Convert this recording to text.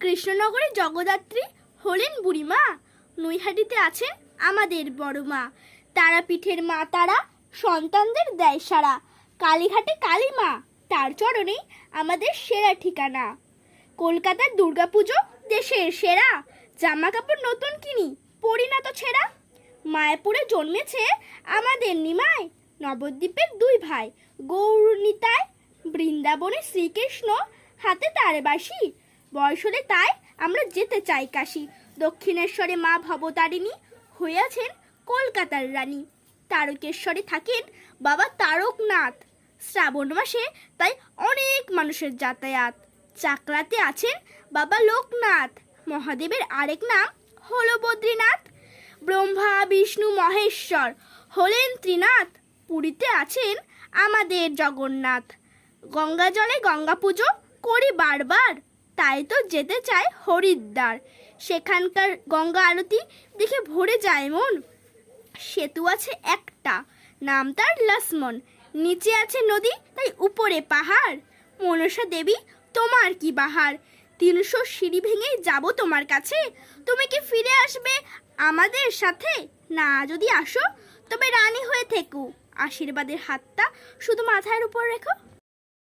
কৃষ্ণনগরে জগদ্ধাত্রী হলেন বুড়িমা। নৈহাটিতে আছেন আমাদের বড় মা। তারাপীঠের মা তারা সন্তানদের দেয় সারা। কালীঘাটে কালী মা, তার চরণেই আমাদের সেরা ঠিকানা। কলকাতার দুর্গাপুজো দেশের সেরা। জামা কাপড় নতুন কিনি, পরি না তো ছেঁড়া। মায়াপুরে জন্মেছে আমাদের নিমাই। নবদ্বীপের দুই ভাই গৌর নিতাই। বৃন্দাবনে শ্রীকৃষ্ণ, হাতে তার বাঁশি। বয়স হলে তাই আমরা যেতে চাই কাশী। দক্ষিণেশ্বরে মা ভবতারিণী হয়েছেন কলকাতার রানী। তারকেশ্বরে থাকেন বাবা তারকনাথ। শ্রাবণ মাসে তাই অনেক মানুষের যাতায়াত। চাকলাতে আছেন বাবা লোকনাথ। মহাদেবের আরেক নাম হলো বদ্রীনাথ। ব্রহ্মা বিষ্ণু মহেশ্বর হলেন ত্রিনাথ। পুরীতে আছেন আমাদের জগন্নাথ। গঙ্গা জলে গঙ্গা পুজো করি বারবার, তাই তো যেতে চাই হরিদ্বার। সেখানকার গঙ্গা আরতি দেখে ভরে যায় মন। সেতু আছে একটা, নাম তার লক্ষ্মণ। নিচে আছে নদী, তাই উপরে পাহাড়। মনসা দেবী তোমার কি বাহার। 300 সিঁড়ি ভেঙেই যাব তোমার কাছে। তুমি কি ফিরে আসবে আমাদের সাথে? না যদি আসো তবে রানী হয়ে থেকো। আশীর্বাদের হাতটা শুধু মাথার উপর রেখো।